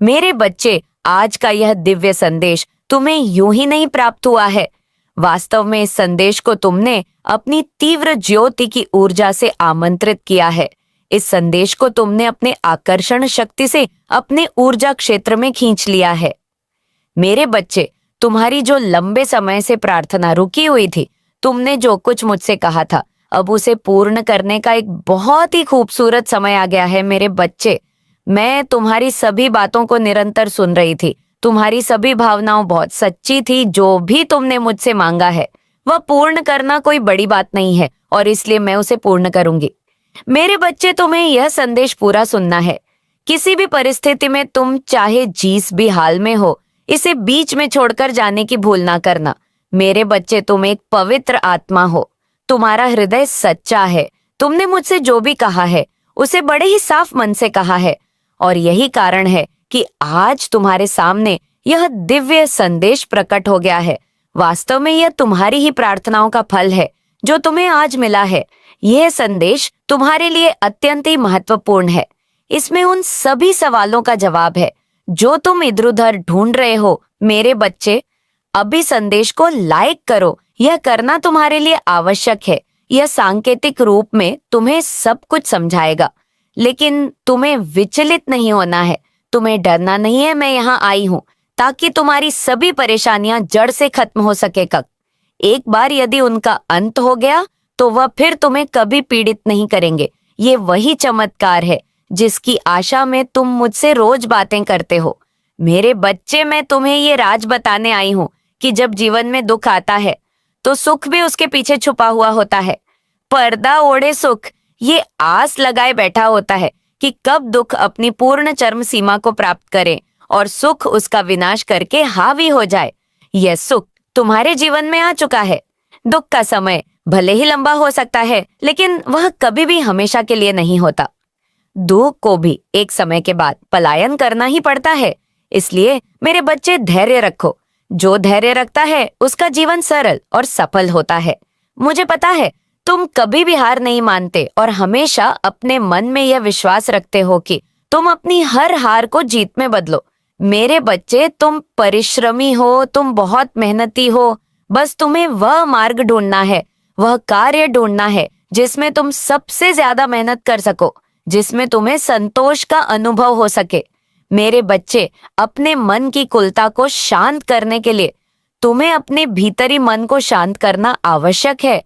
मेरे बच्चे, आज का यह दिव्य संदेश तुम्हें यूं ही नहीं प्राप्त हुआ है। वास्तव में इस संदेश को तुमने अपनी तीव्र ज्योति की ऊर्जा से आमंत्रित किया है। इस संदेश को तुमने अपने आकर्षण शक्ति से अपने ऊर्जा क्षेत्र में खींच लिया है। मेरे बच्चे, तुम्हारी जो लंबे समय से प्रार्थना रुकी हुई थी, तुमने जो कुछ मुझसे कहा था, अब उसे पूर्ण करने का एक बहुत ही खूबसूरत समय आ गया है। मेरे बच्चे, मैं तुम्हारी सभी बातों को निरंतर सुन रही थी। तुम्हारी सभी भावनाओं बहुत सच्ची थी। जो भी तुमने मुझसे मांगा है वह पूर्ण करना कोई बड़ी बात नहीं है, और इसलिए मैं उसे पूर्ण करूंगी। मेरे बच्चे, तुम्हें यह संदेश पूरा सुनना है। किसी भी परिस्थिति में तुम चाहे जिस भी हाल में हो, इसे बीच में छोड़कर जाने की भूल ना करना। मेरे बच्चे, तुम एक पवित्र आत्मा हो। तुम्हारा हृदय सच्चा है। तुमने मुझसे जो भी कहा है उसे बड़े ही साफ मन से कहा है, और यही कारण है कि आज तुम्हारे सामने यह दिव्य संदेश प्रकट हो गया है। वास्तव में यह तुम्हारी ही प्रार्थनाओं का फल है जो तुम्हें आज मिला है। यह संदेश तुम्हारे लिए अत्यंत ही महत्वपूर्ण है। इसमें उन सभी सवालों का जवाब है जो तुम इधर उधर ढूंढ रहे हो। मेरे बच्चे, अभी संदेश को लाइक करो। यह करना तुम्हारे लिए आवश्यक है। यह सांकेतिक रूप में तुम्हें सब कुछ समझाएगा, लेकिन तुम्हें विचलित नहीं होना है। तुम्हें डरना नहीं है। मैं यहाँ आई हूँ ताकि तुम्हारी सभी परेशानियां जड़ से खत्म हो सके। एक बार यदि उनका अंत हो गया तो वह फिर तुम्हें कभी पीड़ित नहीं करेंगे। ये वही चमत्कार है जिसकी आशा में तुम मुझसे रोज बातें करते हो। मेरे बच्चे, मैं तुम्हें ये राज बताने आई हूँ कि जब जीवन में दुख आता है तो सुख भी उसके पीछे छुपा हुआ होता है। पर्दा ओढ़े सुख ये आस लगाए बैठा होता है कि कब दुख अपनी पूर्ण चरम सीमा को प्राप्त करे और सुख उसका विनाश करके हावी हो जाए। यह सुख तुम्हारे जीवन में आ चुका है। दुख का समय भले ही लंबा हो सकता है, लेकिन वह कभी भी हमेशा के लिए नहीं होता। दुख को भी एक समय के बाद पलायन करना ही पड़ता है। इसलिए मेरे बच्चे, धैर्य रखो। जो धैर्य रखता है उसका जीवन सरल और सफल होता है। मुझे पता है तुम कभी भी हार नहीं मानते और हमेशा अपने मन में यह विश्वास रखते हो कि तुम अपनी हर हार को जीत में बदलो। मेरे बच्चे, तुम परिश्रमी हो, तुम बहुत मेहनती हो। बस तुम्हें वह मार्ग ढूंढना है, वह कार्य ढूंढना है जिसमें तुम सबसे ज्यादा मेहनत कर सको, जिसमें तुम्हें संतोष का अनुभव हो सके। मेरे बच्चे, अपने मन की कुलता को शांत करने के लिए तुम्हें अपने भीतरी मन को शांत करना आवश्यक है।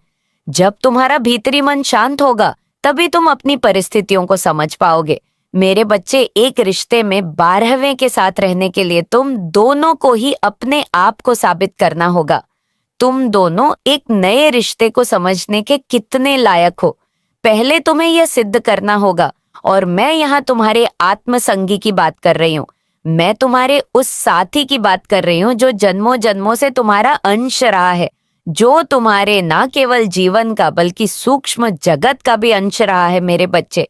जब तुम्हारा भीतरी मन शांत होगा तभी तुम अपनी परिस्थितियों को समझ पाओगे। मेरे बच्चे, एक रिश्ते में 12वें के साथ रहने के लिए तुम दोनों को ही अपने आप को साबित करना होगा। तुम दोनों एक नए रिश्ते को समझने के कितने लायक हो, पहले तुम्हें यह सिद्ध करना होगा। और मैं यहाँ तुम्हारे आत्मसंगी की बात कर रही हूँ। मैं तुम्हारे उस साथी की बात कर रही हूँ जो जन्मों जन्मों से तुम्हारा अंश रहा है, जो तुम्हारे न केवल जीवन का बल्कि सूक्ष्म जगत का भी अंश रहा है। मेरे बच्चे,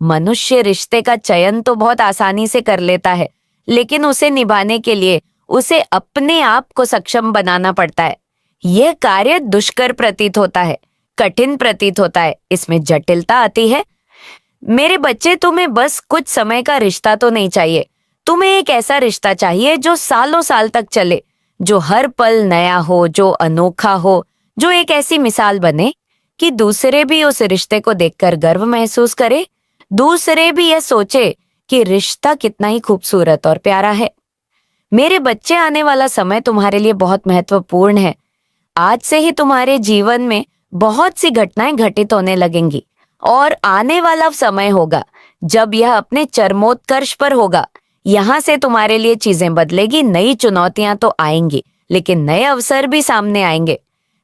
मनुष्य रिश्ते का चयन तो बहुत आसानी से कर लेता है, लेकिन उसे निभाने के लिए उसे अपने आप को सक्षम बनाना पड़ता है। यह कार्य दुष्कर प्रतीत होता है, कठिन प्रतीत होता है, इसमें जटिलता आती है। मेरे बच्चे, तुम्हें बस कुछ समय का रिश्ता तो नहीं चाहिए। तुम्हें एक ऐसा रिश्ता चाहिए जो सालों साल तक चले, जो हर पल नया हो, जो अनोखा हो, जो एक ऐसी मिसाल बने कि दूसरे भी उस रिश्ते को देखकर गर्व महसूस करे, दूसरे भी यह सोचे कि रिश्ता कितना ही खूबसूरत और प्यारा है। मेरे बच्चे, आने वाला समय तुम्हारे लिए बहुत महत्वपूर्ण है। आज से ही तुम्हारे जीवन में बहुत सी घटनाएं घटित होने लगेंगी और आने वाला समय होगा जब यह अपने चरमोत्कर्ष पर होगा। यहाँ से तुम्हारे लिए चीजें बदलेगी, नई चुनौतियां तो आएंगी, लेकिन नए अवसर भी सामने आएंगे।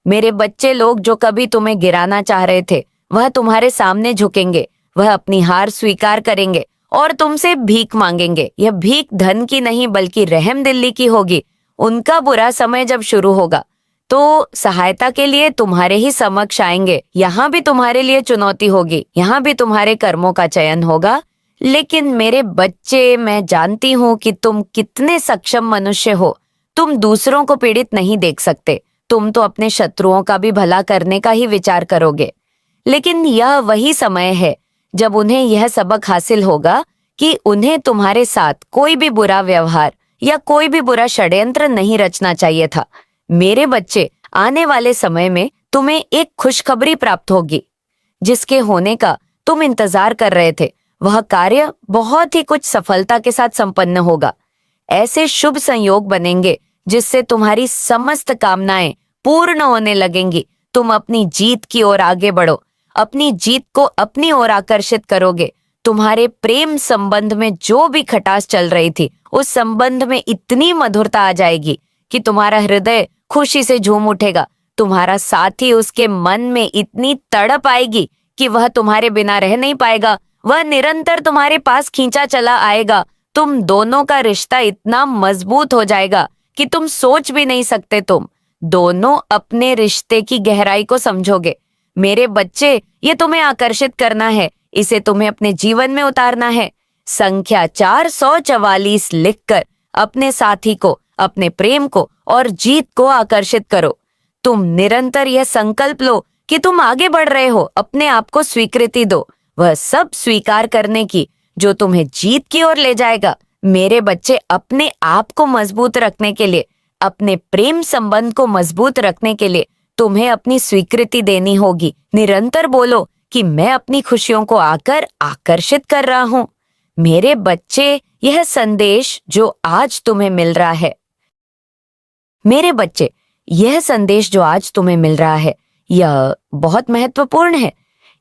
मेरे बच्चे, लोग जो कभी तुम्हें गिराना चाह रहे थे वह तुम्हारे सामने झुकेंगे, वह अपनी हार स्वीकार करेंगे और तुमसे भीख मांगेंगे। यह भीख धन की नहीं बल्कि रहमदिली की होगी। उनका बुरा समय जब शुरू होगा तो सहायता के लिए तुम्हारे ही समक्ष आएंगे। यहाँ भी तुम्हारे लिए चुनौती होगी, यहाँ भी तुम्हारे कर्मों का चयन होगा। लेकिन मेरे बच्चे, मैं जानती हूँ कि तुम कितने सक्षम मनुष्य हो। तुम दूसरों को पीड़ित नहीं देख सकते, तुम तो अपने शत्रुओं का भी भला करने का ही विचार करोगे। लेकिन यह वही समय है जब उन्हें यह सबक हासिल होगा कि उन्हें तुम्हारे साथ कोई भी बुरा व्यवहार या कोई भी बुरा षड्यंत्र नहीं रचना चाहिए था। मेरे बच्चे, आने वाले समय में तुम्हें एक खुशखबरी प्राप्त होगी, जिसके होने का तुम इंतजार कर रहे थे। वह कार्य बहुत ही कुछ सफलता के साथ संपन्न होगा। ऐसे शुभ संयोग बनेंगे जिससे तुम्हारी समस्त कामनाएं पूर्ण होने लगेंगी। तुम अपनी जीत की ओर आगे बढ़ो, अपनी जीत को अपनी ओर आकर्षित करोगे। तुम्हारे प्रेम संबंध में जो भी खटास चल रही थी, उस संबंध में इतनी मधुरता आ जाएगी कि तुम्हारा हृदय खुशी से झूम उठेगा। तुम्हारा साथी, उसके मन में इतनी तड़प आएगी कि वह तुम्हारे बिना रह नहीं पाएगा। वह निरंतर तुम्हारे पास खींचा चला आएगा। तुम दोनों का रिश्ता इतना मजबूत हो जाएगा कि तुम सोच भी नहीं सकते। तुम दोनों अपने रिश्ते की गहराई को समझोगे। मेरे बच्चे, ये तुम्हें आकर्षित करना है, इसे तुम्हें अपने जीवन में उतारना है। संख्या 444 लिखकर अपने साथी को, अपने प्रेम को और जीत को आकर्षित करो। तुम निरंतर यह संकल्प लो कि तुम आगे बढ़ रहे हो। अपने आप को स्वीकृति दो, वह सब स्वीकार करने की जो तुम्हें जीत की ओर ले जाएगा। मेरे बच्चे, अपने आप को मजबूत रखने के लिए, अपने प्रेम संबंध को मजबूत रखने के लिए तुम्हें अपनी स्वीकृति देनी होगी। निरंतर बोलो कि मैं अपनी खुशियों को आकर आकर्षित कर रहा हूं। मेरे बच्चे, यह संदेश जो आज तुम्हें मिल रहा है, मेरे बच्चे, यह संदेश जो आज तुम्हें मिल रहा है, यह बहुत महत्वपूर्ण है।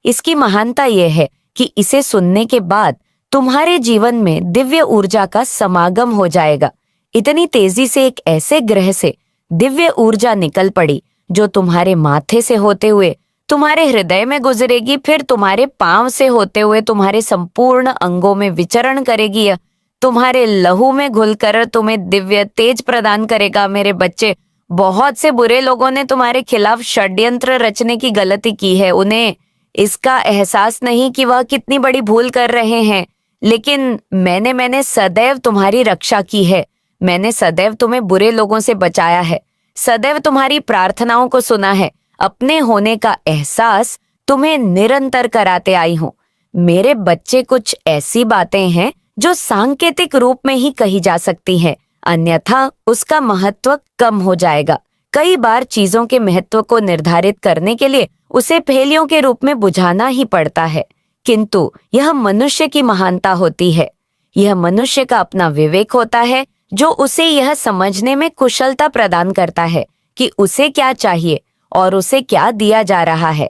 इसकी महानता यह है कि इसे सुनने के बाद तुम्हारे जीवन में दिव्य ऊर्जा का समागम हो जाएगा। इतनी तेजी से एक ऐसे ग्रह से दिव्य ऊर्जा निकल पड़ी जो तुम्हारे माथे से होते हुए तुम्हारे हृदय में गुजरेगी, फिर तुम्हारे पांव से होते हुए तुम्हारे संपूर्ण अंगों में विचरण करेगी। यह तुम्हारे लहू में घुलकर तुम्हें दिव्य तेज प्रदान करेगा। मेरे बच्चे, बहुत से बुरे लोगों ने तुम्हारे खिलाफ षड्यंत्र रचने की गलती की है। उन्हें इसका एहसास नहीं कि वह कितनी बड़ी भूल कर रहे हैं, लेकिन मैंने सदैव तुम्हारी रक्षा की है। मैंने सदैव तुम्हें बुरे लोगों से बचाया है, सदैव तुम्हारी प्रार्थनाओं को सुना है। अपने होने का एहसास तुम्हें निरंतर कराते आई हूं। मेरे बच्चे, कुछ ऐसी बातें हैं जो सांकेतिक रूप में ही कही जा सकती हैं, अन्यथा उसका महत्व कम हो जाएगा। कई बार चीजों के महत्व को निर्धारित करने के लिए उसे पहेलियों के रूप में बुझाना ही पड़ता है, किंतु यह मनुष्य की महानता होती है। यह मनुष्य का अपना विवेक होता है जो उसे यह समझने में कुशलता प्रदान करता है कि उसे क्या चाहिए और उसे क्या दिया जा रहा है।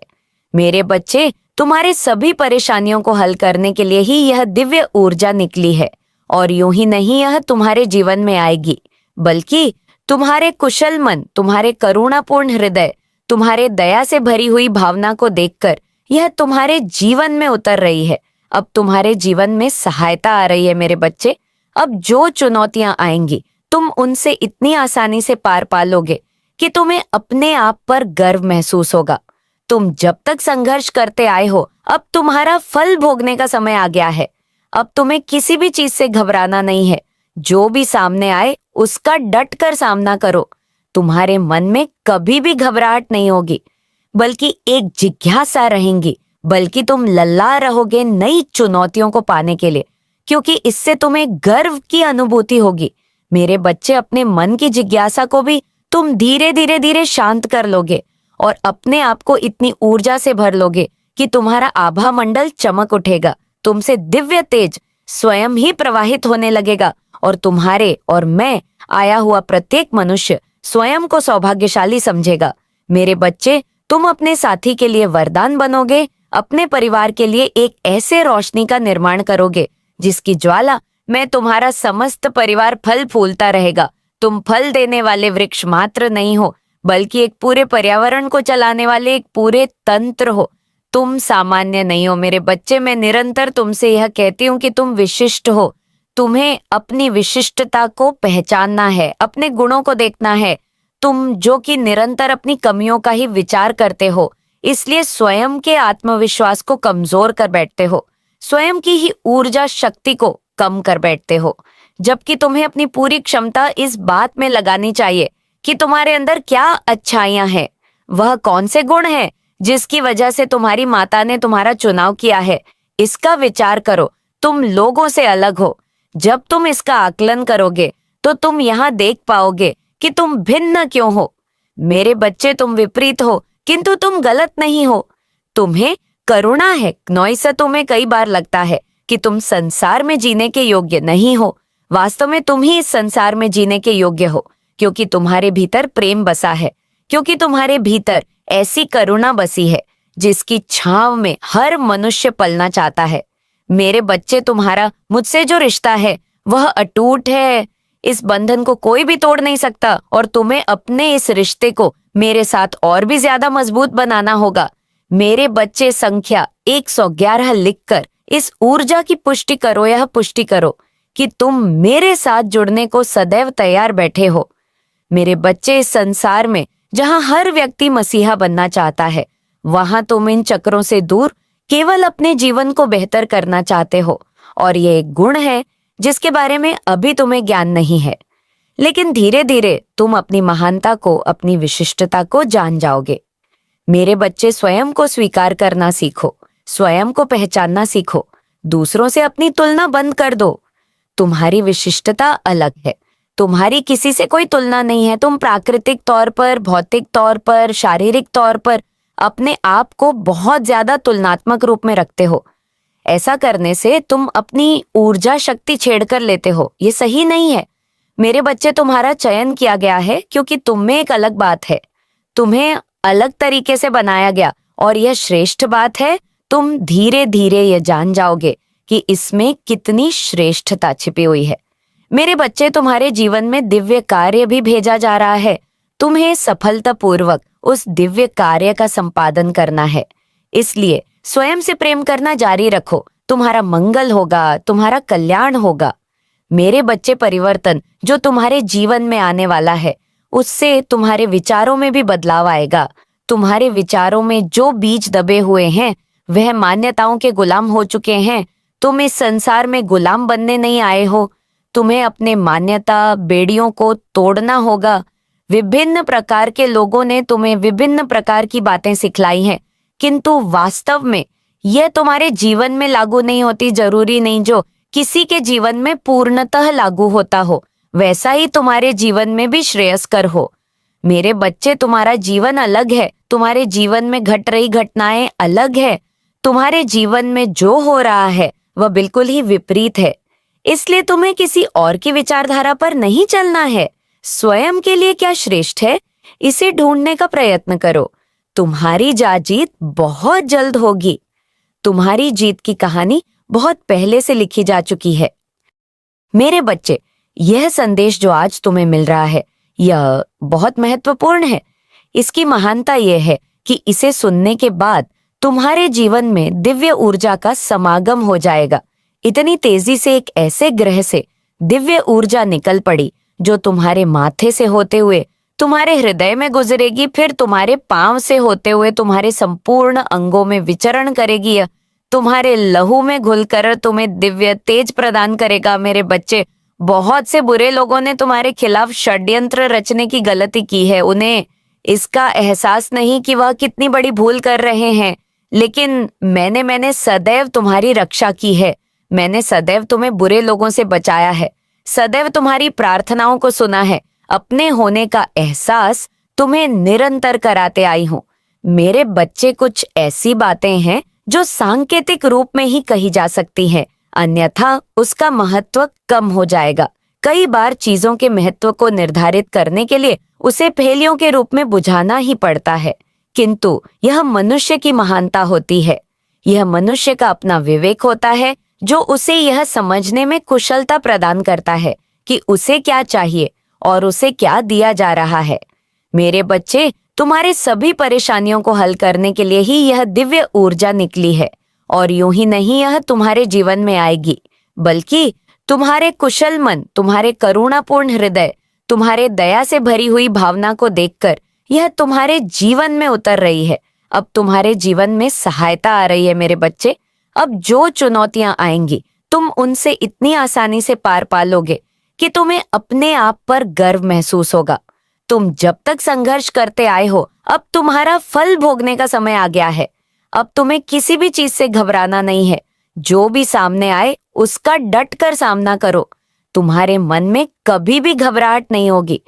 मेरे बच्चे, तुम्हारे सभी परेशानियों को हल करने के लिए ही यह दिव्य ऊर्जा निकली है, और यूं ही नहीं यह तुम्हारे जीवन में आएगी, बल्कि तुम्हारे कुशल मन, तुम्हारे करुणापूर्ण हृदय, तुम्हारे दया से भरी हुई भावना को देखकर यह तुम्हारे जीवन में उतर रही है। अब तुम्हारे जीवन में सहायता आ रही है। मेरे बच्चे, अब जो चुनौतियां आएंगी, तुम उनसे इतनी आसानी से पार पा लोगे कि तुम्हें अपने आप पर गर्व महसूस होगा। तुम जब तक संघर्ष करते आए हो, अब तुम्हारा फल भोगने का समय आ गया है। अब तुम्हें किसी भी चीज से घबराना नहीं है। जो भी सामने आए उसका डट कर सामना करो। तुम्हारे मन में कभी भी घबराहट नहीं होगी, बल्कि एक जिज्ञासा रहेंगी। बल्कि तुम लल्ला रहोगे नई चुनौतियों को पाने के लिए, क्योंकि इससे तुम्हें गर्व की अनुभूति होगी। मेरे बच्चे, अपने मन की जिज्ञासा को भी तुम धीरे धीरे शांत कर लोगे और अपने आप को इतनी ऊर्जा से भर लोगे कि तुम्हारा आभा मंडल चमक उठेगा। तुमसे दिव्य तेज स्वयं ही प्रवाहित होने लगेगा और तुम्हारे और मैं आया हुआ प्रत्येक मनुष्य स्वयं को सौभाग्यशाली समझेगा। मेरे बच्चे, तुम अपने साथी के लिए वरदान बनोगे, अपने परिवार के लिए एक ऐसे रोशनी का निर्माण करोगे जिसकी ज्वाला में तुम्हारा समस्त परिवार फल फूलता रहेगा। तुम फल देने वाले वृक्ष मात्र नहीं हो, बल्कि एक पूरे पर्यावरण को चलाने वाले एक पूरे तंत्र हो। तुम सामान्य नहीं हो मेरे बच्चे। मैं निरंतर तुमसे यह कहती हूँ कि तुम विशिष्ट हो। तुम्हें अपनी विशिष्टता को पहचानना है, अपने गुणों को देखना है। तुम जो कि निरंतर अपनी कमियों का ही विचार करते हो, इसलिए स्वयं के आत्मविश्वास को कमजोर कर बैठते हो, स्वयं की ही ऊर्जा शक्ति को कम कर बैठते हो, जबकि तुम्हें अपनी पूरी क्षमता इस बात में लगानी चाहिए कि तुम्हारे अंदर क्या अच्छाइयां हैं। वह कौन से गुण हैं जिसकी वजह से तुम्हारी माता ने तुम्हारा चुनाव किया है, इसका विचार करो। तुम लोगों से अलग हो। जब तुम इसका आकलन करोगे तो तुम यहाँ देख पाओगे कि तुम भिन्न क्यों हो। मेरे बच्चे, तुम विपरीत हो, किंतु तुम गलत नहीं हो। तुम्हें करुणा है, नॉइसा तुम्हें कई बार लगता है कि तुम संसार में जीने के योग्य नहीं हो। वास्तव में तुम ही इस संसार में जीने के योग्य हो, क्योंकि तुम्हारे भीतर प्रेम बसा है, क्योंकि तुम्हारे भीतर ऐसी करुणा बसी है जिसकी छांव में हर मनुष्य पलना चाहता है। मेरे बच्चे, तुम्हारा मुझसे जो रिश्ता है वह अटूट है। इस बंधन को कोई भी तोड़ नहीं सकता और तुम्हें अपने इस रिश्ते को मेरे साथ और भी ज्यादा मजबूत बनाना होगा। मेरे बच्चे, संख्या 111 लिखकर इस ऊर्जा की पुष्टि करो, यह पुष्टि करो कि तुम मेरे साथ जुड़ने को सदैव तैयार बैठे हो। मेरे बच्चे, इस संसार में जहां हर व्यक्ति मसीहा बनना चाहता है, वहां तुम इन चक्रों से दूर केवल अपने जीवन को बेहतर करना चाहते हो। और ये एक गुण है जिसके बारे में अभी तुम्हें ज्ञान नहीं है, लेकिन धीरे धीरे तुम अपनी महानता को, अपनी विशिष्टता को जान जाओगे। मेरे बच्चे, स्वयं को स्वीकार करना सीखो, स्वयं को पहचानना सीखो, दूसरों से अपनी तुलना बंद कर दो। तुम्हारी विशिष्टता अलग है, तुम्हारी किसी से कोई तुलना नहीं है। तुम प्राकृतिक तौर पर, भौतिक तौर पर, शारीरिक तौर पर अपने आप को बहुत ज्यादा तुलनात्मक रूप में रखते हो। ऐसा करने से तुम अपनी ऊर्जा शक्ति छेड़कर लेते हो, ये सही नहीं है। मेरे बच्चे, तुम्हारा चयन किया गया है क्योंकि तुम में एक अलग बात है, तुम्हें अलग तरीके से बनाया गया और यह श्रेष्ठ बात है। तुम धीरे धीरे यह जान जाओगे कि इसमें कितनी श्रेष्ठता छिपी हुई है। मेरे बच्चे, तुम्हारे जीवन में दिव्य कार्य भी भेजा जा रहा है। तुम्हें सफलतापूर्वक उस दिव्य कार्य का संपादन करना है। इसलिए स्वयं से प्रेम करना जारी रखो, तुम्हारा मंगल होगा, तुम्हारा कल्याण होगा। मेरे बच्चे, परिवर्तन जो तुम्हारे जीवन में आने वाला है उससे तुम्हारे विचारों में भी बदलाव आएगा। तुम्हारे विचारों में जो बीज दबे हुए हैं वह मान्यताओं के गुलाम हो चुके हैं। तुम इस संसार में गुलाम बनने नहीं आए हो, तुम्हें अपने मान्यता बेड़ियों को तोड़ना होगा। विभिन्न प्रकार के लोगों ने तुम्हें विभिन्न प्रकार की बातें सिखलाई हैं, किंतु वास्तव में यह तुम्हारे जीवन में लागू नहीं होती। जरूरी नहीं जो किसी के जीवन में पूर्णतः लागू होता हो वैसा ही तुम्हारे जीवन में भी श्रेयस्कर हो। मेरे बच्चे, तुम्हारा जीवन अलग है, तुम्हारे जीवन में घट रही घटनाएं अलग है, तुम्हारे जीवन में जो हो रहा है वह बिल्कुल ही विपरीत है। इसलिए तुम्हें किसी और की विचारधारा पर नहीं चलना है। स्वयं के लिए क्या श्रेष्ठ है, इसे ढूंढने का प्रयत्न करो। तुम्हारी जीत बहुत जल्द होगी। तुम्हारी जीत की कहानी बहुत पहले से लिखी जा चुकी है। मेरे बच्चे, यह संदेश जो आज तुम्हें मिल रहा है यह बहुत महत्वपूर्ण है। इसकी महानता यह है कि इसे सुनने के बाद तुम्हारे जीवन में दिव्य ऊर्जा का समागम हो जाएगा। इतनी तेजी से एक ऐसे ग्रह से दिव्य ऊर्जा निकल पड़ी जो तुम्हारे माथे से होते हुए तुम्हारे हृदय में गुजरेगी, फिर तुम्हारे पांव से होते हुए तुम्हारे संपूर्ण अंगों में विचरण करेगी, यह तुम्हारे लहू में घुलकर तुम्हें दिव्य तेज प्रदान करेगा। मेरे बच्चे, बहुत से बुरे लोगों ने तुम्हारे खिलाफ षड्यंत्र रचने की गलती की है। उन्हें इसका एहसास नहीं कि वह कितनी बड़ी भूल कर रहे हैं, लेकिन मैंने सदैव तुम्हारी रक्षा की है। मैंने सदैव तुम्हें बुरे लोगों से बचाया है, सदैव तुम्हारी प्रार्थनाओं को सुना है। अपने होने का एहसास तुम्हें निरंतर कराते आई हूं। मेरे बच्चे, कुछ ऐसी बातें हैं जो सांकेतिक रूप में ही कही जा सकती हैं, अन्यथा उसका महत्व कम हो जाएगा। कई बार चीजों के महत्व को निर्धारित करने के लिए उसे पहेलियों के रूप में बुझाना ही पड़ता है, किंतु यह मनुष्य की महानता होती है। यह मनुष्य का अपना विवेक होता है जो उसे यह समझने में कुशलता प्रदान करता है कि उसे क्या चाहिए और उसे क्या दिया जा रहा है। मेरे बच्चे, तुम्हारे सभी परेशानियों को हल करने के लिए ही यह दिव्य ऊर्जा निकली है, और यूं ही नहीं यह तुम्हारे जीवन में आएगी, बल्कि तुम्हारे कुशल मन, तुम्हारे करुणापूर्ण हृदय, तुम्हारे दया से भरी हुई भावना को देखकर यह तुम्हारे जीवन में उतर रही है। अब तुम्हारे जीवन में सहायता आ रही है। मेरे बच्चे, अब जो चुनौतियां आएंगी तुम उनसे इतनी आसानी से पार पा लोगे कि तुम्हें अपने आप पर गर्व महसूस होगा। तुम जब तक संघर्ष करते आए हो, अब तुम्हारा फल भोगने का समय आ गया है। अब तुम्हें किसी भी चीज से घबराना नहीं है। जो भी सामने आए उसका डट कर सामना करो। तुम्हारे मन में कभी भी घबराहट नहीं होगी,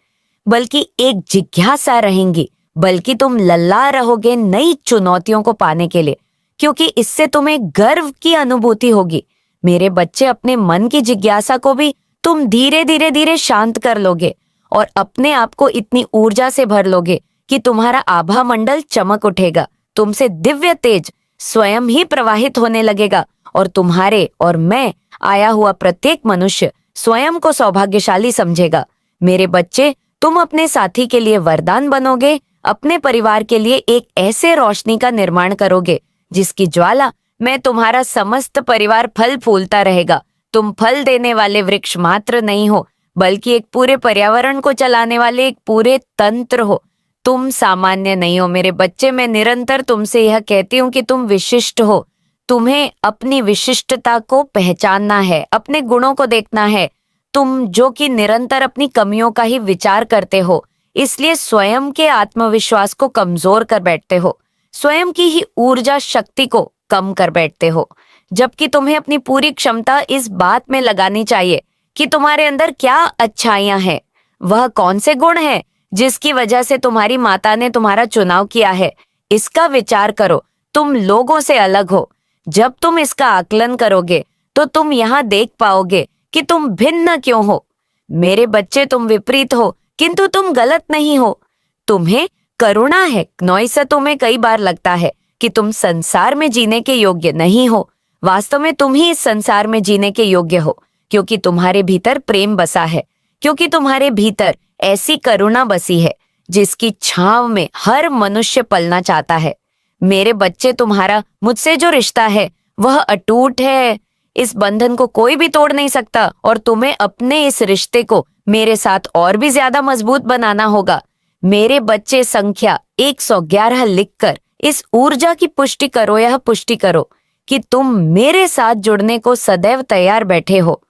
बल्कि एक जिज्ञासा रहेंगी, बल्कि तुम लल्ला रहोगे नई चुनौतियों को पाने के लिए, क्योंकि इससे तुम्हें गर्व की अनुभूति होगी। मेरे बच्चे, अपने मन की जिज्ञासा को भी तुम धीरे धीरे धीरे शांत कर लोगे और अपने आप को इतनी ऊर्जा से भर लोगे कि तुम्हारा आभा मंडल चमक उठेगा। तुमसे दिव्य तेज स्वयं ही प्रवाहित होने लगेगा और तुम्हारे और मैं आया हुआ प्रत्येक मनुष्य स्वयं को सौभाग्यशाली समझेगा। मेरे बच्चे, तुम अपने साथी के लिए वरदान बनोगे, अपने परिवार के लिए एक ऐसे रोशनी का निर्माण करोगे जिसकी ज्वाला में तुम्हारा समस्त परिवार फल फूलता रहेगा। तुम फल देने वाले वृक्ष मात्र नहीं हो, बल्कि एक पूरे पर्यावरण को चलाने वाले एक पूरे तंत्र हो। तुम सामान्य नहीं हो मेरे बच्चे। मैं निरंतर तुमसे यह कहती हूँ कि तुम विशिष्ट हो। तुम्हें अपनी विशिष्टता को पहचानना है, अपने गुणों को देखना है। तुम जो कि निरंतर अपनी कमियों का ही विचार करते हो, इसलिए स्वयं के आत्मविश्वास को कमजोर कर बैठते हो, स्वयं की ही ऊर्जा शक्ति को कम कर बैठते हो, जबकि तुम्हें अपनी पूरी क्षमता इस बात में लगानी चाहिए कि तुम्हारे अंदर क्या अच्छाइयां हैं, वह कौन से गुण हैं जिसकी वजह से तुम्हारी माता ने तुम्हारा चुनाव किया है। इसका विचार करो। तुम लोगों से अलग हो। जब तुम इसका आकलन करोगे तो तुम यहाँ देख पाओगे कि तुम भिन्न क्यों हो। मेरे बच्चे, तुम विपरीत हो, किंतु तुम गलत नहीं हो। तुम्हें करुणा है, नॉइसा तुम्हें कई बार लगता है कि तुम संसार में जीने के योग्य नहीं हो। वास्तव में तुम ही इस संसार में जीने के योग्य हो, क्योंकि तुम्हारे भीतर प्रेम बसा है, क्योंकि तुम्हारे भीतर ऐसी करुणा बसी है जिसकी छांव में हर मनुष्य पलना चाहता है। मेरे बच्चे, तुम्हारा मुझसे जो रिश्ता है वह अटूट है। इस बंधन को कोई भी तोड़ नहीं सकता और तुम्हें अपने इस रिश्ते को मेरे साथ और भी ज्यादा मजबूत बनाना होगा। मेरे बच्चे, संख्या 111 लिखकर इस ऊर्जा की पुष्टि करो। यह पुष्टि करो कि तुम मेरे साथ जुड़ने को सदैव तैयार बैठे हो।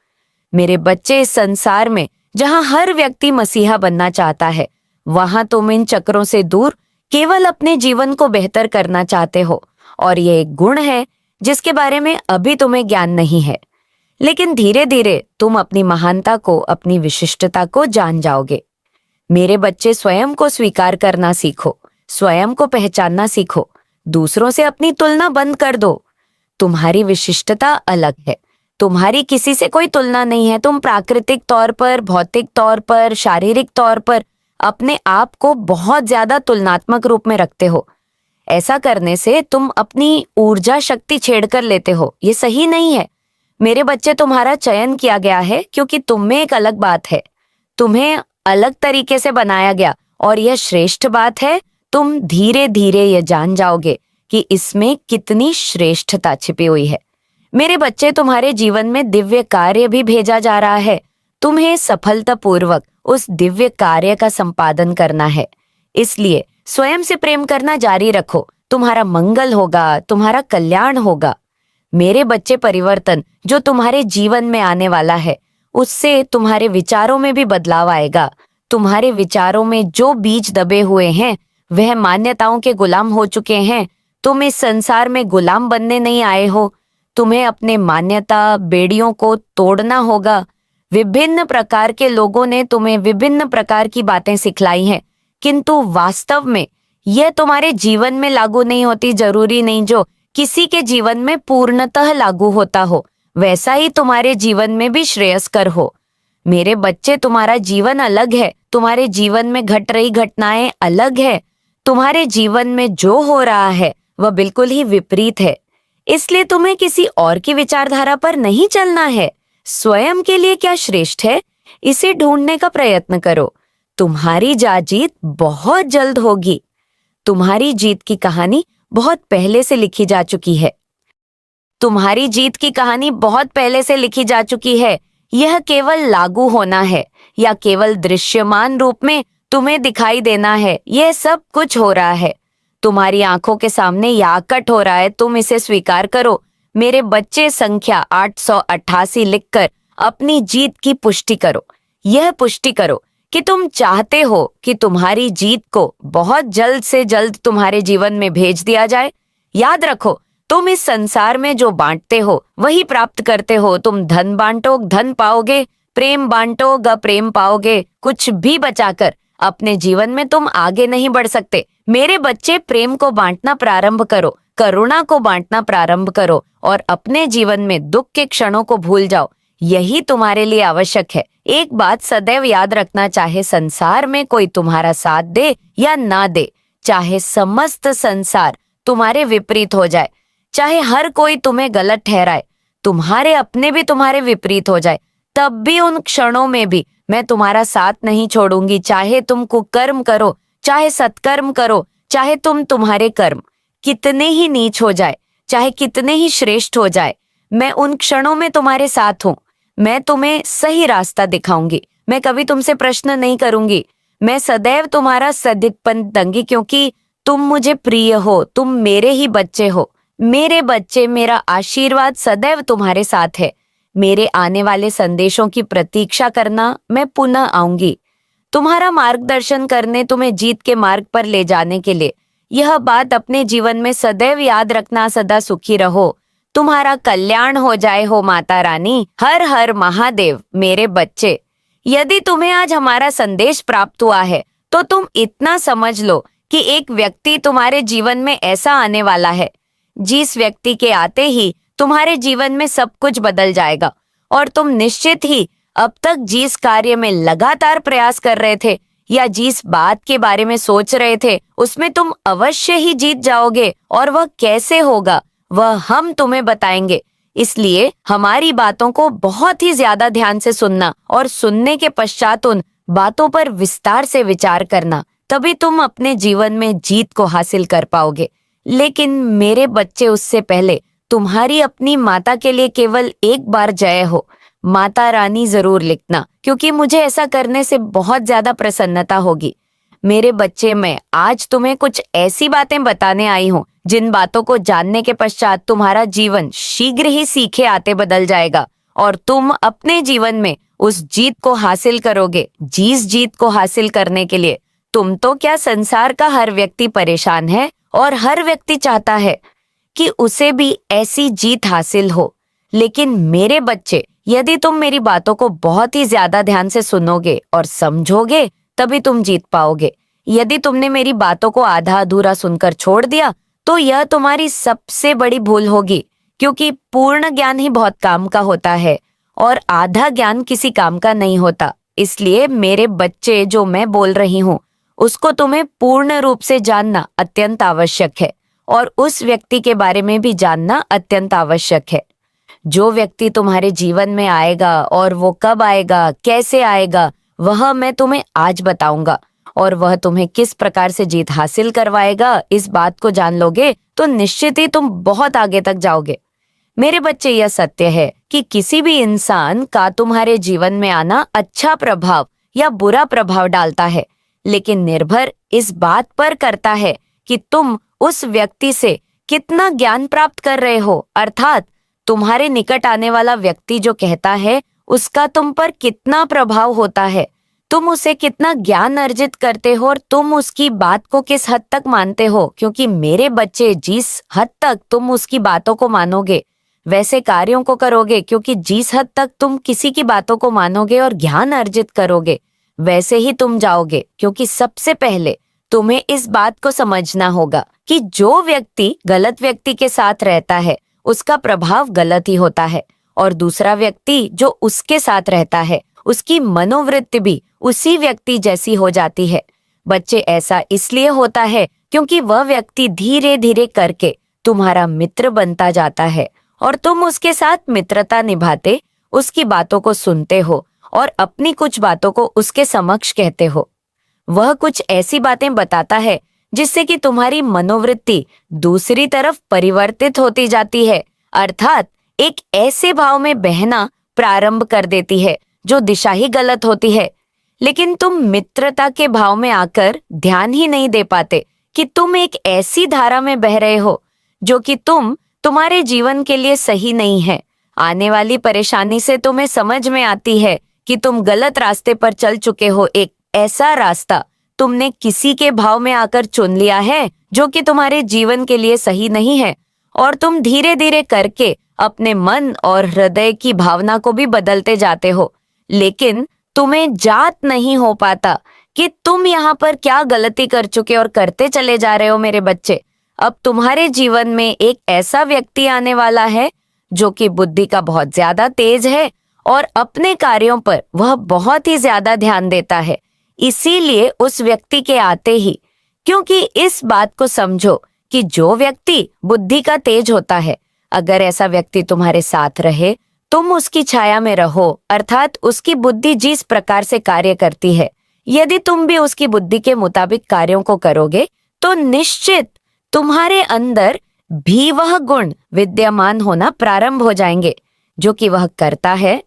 मेरे बच्चे, इस संसार में जहां हर व्यक्ति मसीहा बनना चाहता है, वहां तुम इन चक्रों से दूर केवल अपने जीवन को बेहतर करना चाहते हो। और ये एक गुण है जिसके बारे में अभी तुम्हें ज्ञान नहीं है, लेकिन धीरे धीरे तुम अपनी महानता को, अपनी विशिष्टता को जान जाओगे। मेरे बच्चे, स्वयं को स्वीकार करना सीखो, स्वयं को पहचानना सीखो। दूसरों से अपनी तुलना बंद कर दो। तुम्हारी विशिष्टता अलग है, तुम्हारी किसी से कोई तुलना नहीं है। तुम प्राकृतिक तौर पर, भौतिक तौर पर, शारीरिक तौर पर अपने आप को बहुत ज्यादा तुलनात्मक रूप में रखते हो। ऐसा करने से तुम अपनी ऊर्जा शक्ति छेड़कर लेते हो। ये सही नहीं है। मेरे बच्चे, तुम्हारा चयन किया गया है क्योंकि तुम में एक अलग बात है। तुम्हें अलग तरीके से बनाया गया और यह श्रेष्ठ बात है। तुम धीरे धीरे ये जान जाओगे कि इसमें कितनी श्रेष्ठता छिपी हुई है। मेरे बच्चे, तुम्हारे जीवन में दिव्य कार्य भी भेजा जा रहा है। तुम्हें सफलतापूर्वक उस दिव्य कार्य का संपादन करना है। इसलिए स्वयं से प्रेम करना जारी रखो। तुम्हारा मंगल होगा, तुम्हारा कल्याण होगा। मेरे बच्चे, परिवर्तन जो तुम्हारे जीवन में आने वाला है, उससे तुम्हारे विचारों में भी बदलाव आएगा। तुम्हारे विचारों में जो बीज दबे हुए हैं वह मान्यताओं के गुलाम हो चुके हैं। तुम इस संसार में गुलाम बनने नहीं आए हो। तुम्हें अपने मान्यता बेड़ियों को तोड़ना होगा। विभिन्न प्रकार के लोगों ने तुम्हें विभिन्न प्रकार की बातें सिखलाई हैं, किंतु वास्तव में यह तुम्हारे जीवन में लागू नहीं होती। जरूरी नहीं जो किसी के जीवन में पूर्णतः लागू होता हो, वैसा ही तुम्हारे जीवन में भी श्रेयस्कर हो। मेरे बच्चे, तुम्हारा जीवन अलग है। तुम्हारे जीवन में घट रही घटनाएं अलग है। तुम्हारे जीवन में जो हो रहा है वह बिल्कुल ही विपरीत है। इसलिए तुम्हें किसी और की विचारधारा पर नहीं चलना है। स्वयं के लिए क्या श्रेष्ठ है, इसे ढूंढने का प्रयत्न करो। तुम्हारी जीत बहुत जल्द होगी। तुम्हारी जीत की कहानी बहुत पहले से लिखी जा चुकी है। तुम्हारी जीत की कहानी बहुत पहले से लिखी जा चुकी है। यह केवल लागू होना है या केवल दृश्यमान रूप में तुम्हें दिखाई देना है। यह सब कुछ हो रहा है, तुम्हारी आंखों के सामने याकट हो रहा है। तुम इसे स्वीकार करो। मेरे बच्चे, संख्या 888 लिखकर अपनी जीत की पुष्टि करो। यह पुष्टि करो कि तुम चाहते हो कि तुम्हारी जीत को बहुत जल्द से जल्द तुम्हारे जीवन में भेज दिया जाए। याद रखो, तुम इस संसार में जो बांटते हो वही प्राप्त करते हो। तुम धन बांटो, धन पाओगे, प्रेम बांटो, प्रेम पाओगे। कुछ भी बचाकर अपने जीवन में तुम आगे नहीं बढ़ सकते। मेरे बच्चे, प्रेम को बांटना प्रारंभ करो, करुणा को बांटना प्रारंभ करो और अपने जीवन में दुख के क्षणों को भूल जाओ। यही तुम्हारे लिए आवश्यक है। एक बात सदैव याद रखना, चाहे संसार में कोई तुम्हारा साथ दे या ना दे, चाहे समस्त संसार तुम्हारे विपरीत हो जाए, चाहे हर कोई तुम्हें गलत ठहराए, तुम्हारे अपने भी तुम्हारे विपरीत हो जाए, तब भी उन क्षणों में भी मैं तुम्हारा साथ नहीं छोड़ूंगी। चाहे तुम कुकर्म करो, चाहे सत्कर्म करो, चाहे तुम्हारे कर्म कितने ही नीच हो जाए, चाहे कितने ही श्रेष्ठ हो जाए, मैं उन क्षणों में तुम्हारे साथ हूँ। मैं तुम्हें सही रास्ता दिखाऊंगी। मैं कभी तुमसे प्रश्न नहीं करूंगी। मैं सदैव तुम्हारा सदिग्पन दूंगी, क्योंकि तुम मुझे प्रिय हो, तुम मेरे ही बच्चे हो। मेरे बच्चे, मेरा आशीर्वाद सदैव तुम्हारे साथ है। मेरे आने वाले संदेशों की प्रतीक्षा करना, मैं पुनः आऊंगी तुम्हारा मार्गदर्शन करने, तुम्हें जीत के मार्ग पर ले जाने के लिए। यह बात अपने जीवन में सदैव याद रखना। सदा सुखी रहो, तुम्हारा कल्याण हो जाए हो माता रानी। हर हर महादेव। मेरे बच्चे, यदि तुम्हें आज हमारा संदेश प्राप्त हुआ है तो तुम इतना समझ लो कि एक व्यक्ति तुम्हारे जीवन में ऐसा आने वाला है जिस व्यक्ति के आते ही तुम्हारे जीवन में सब कुछ बदल जाएगा और तुम निश्चित ही अब तक जिस कार्य में लगातार प्रयास कर रहे थे या जिस बात के बारे में सोच रहे थे उसमें तुम अवश्य ही जीत जाओगे। और वह कैसे होगा वह हम तुम्हें बताएंगे। इसलिए हमारी बातों को बहुत ही ज्यादा ध्यान से सुनना और सुनने के पश्चात उन बातों पर विस्तार से विचार करना, तभी तुम अपने जीवन में जीत को हासिल कर पाओगे। लेकिन मेरे बच्चे, उससे पहले तुम्हारी अपनी माता के लिए केवल एक बार जय हो माता रानी जरूर लिखना, क्योंकि मुझे ऐसा करने से बहुत ज्यादा प्रसन्नता होगी। मेरे बच्चे, मैं आज तुम्हें कुछ ऐसी बातें बताने आई हूँ जिन बातों को जानने के पश्चात तुम्हारा जीवन शीघ्र ही सीखे आते बदल जाएगा और तुम अपने जीवन में उस जीत को हासिल करोगे। जिस जीत को हासिल करने के लिए तुम तो क्या, संसार का हर व्यक्ति परेशान है और हर व्यक्ति चाहता है कि उसे भी ऐसी जीत हासिल हो। लेकिन मेरे बच्चे, यदि तुम मेरी बातों को बहुत ही ज्यादा ध्यान से सुनोगे और समझोगे तभी तुम जीत पाओगे। यदि तुमने मेरी बातों को आधा अधूरा सुनकर छोड़ दिया तो यह तुम्हारी सबसे बड़ी भूल होगी, क्योंकि पूर्ण ज्ञान ही बहुत काम का होता है और आधा ज्ञान किसी काम का नहीं होता। इसलिए मेरे बच्चे, जो मैं बोल रही हूँ उसको तुम्हें पूर्ण रूप से जानना अत्यंत आवश्यक है और उस व्यक्ति के बारे में भी जानना अत्यंत आवश्यक है। जो व्यक्ति तुम्हारे जीवन में आएगा और वो कब आएगा, कैसे आएगा, वह मैं तुम्हें आज बताऊंगा और वह तुम्हें किस प्रकार से जीत हासिल करवाएगा, इस बात को जान लोगे तो निश्चित ही तुम बहुत आगे तक जाओगे। मेरे बच्चे, यह सत्य है कि किसी भी इंसान का तुम्हारे जीवन में आना अच्छा प्रभाव या बुरा प्रभाव डालता है, लेकिन निर्भर इस बात पर करता है कि तुम उस व्यक्ति से कितना ज्ञान प्राप्त कर रहे हो। अर्थात तुम्हारे निकट आने वाला व्यक्ति जो कहता है उसका तुम पर कितना प्रभाव होता है, तुम उसे कितना ज्ञान अर्जित करते हो और तुम उसकी बात को किस हद तक मानते हो। क्योंकि मेरे बच्चे, जिस हद तक तुम उसकी बातों को मानोगे वैसे कार्यों को करोगे, क्योंकि जिस हद तक तुम किसी की बातों को मानोगे और ज्ञान अर्जित करोगे वैसे ही तुम जाओगे। क्योंकि सबसे पहले तुम्हें इस बात को समझना होगा कि जो व्यक्ति गलत व्यक्ति के साथ रहता है उसका प्रभाव गलत ही होता है और दूसरा व्यक्ति जो उसके साथ रहता है उसकी मनोवृत्ति भी उसी व्यक्ति जैसी हो जाती है। बच्चे, ऐसा इसलिए होता है क्योंकि वह व्यक्ति धीरे धीरे करके तुम्हारा मित्र बनता जाता है और तुम उसके साथ मित्रता निभाते, उसकी बातों को सुनते हो और अपनी कुछ बातों को उसके समक्ष कहते हो। वह कुछ ऐसी बातें बताता है जिससे कि तुम्हारी मनोवृत्ति दूसरी तरफ परिवर्तित होती जाती है, अर्थात एक ऐसे भाव में बहना प्रारंभ कर देती है जो दिशा ही गलत होती है। लेकिन तुम मित्रता के भाव में आकर ध्यान ही नहीं दे पाते कि तुम एक ऐसी धारा में बह रहे हो जो कि तुम्हारे जीवन के लिए सही नहीं है। आने वाली परेशानी से तुम्हें समझ में आती है कि तुम गलत रास्ते पर चल चुके हो। एक ऐसा रास्ता तुमने किसी के भाव में आकर चुन लिया है जो कि तुम्हारे जीवन के लिए सही नहीं है और तुम धीरे धीरे करके अपने मन और हृदय की भावना को भी बदलते जाते हो, लेकिन तुम्हें जात नहीं हो पाता कि तुम यहाँ पर क्या गलती कर चुके और करते चले जा रहे हो। मेरे बच्चे, अब तुम्हारे जीवन में एक ऐसा व्यक्ति आने वाला है जो कि बुद्धि का बहुत ज्यादा तेज है और अपने कार्यों पर वह बहुत ही ज्यादा ध्यान देता है। इसीलिए उस व्यक्ति के आते ही, क्योंकि इस बात को समझो कि जो व्यक्ति बुद्धि का तेज होता है, अगर ऐसा व्यक्ति तुम्हारे साथ रहे, तुम उसकी छाया में रहो, अर्थात उसकी बुद्धि जिस प्रकार से कार्य करती है, यदि तुम भी उसकी बुद्धि के मुताबिक कार्यों को करोगे तो निश्चित तुम्हारे अंदर भी वह गुण विद्यमान होना प्रारंभ हो जाएंगे जो कि वह करता है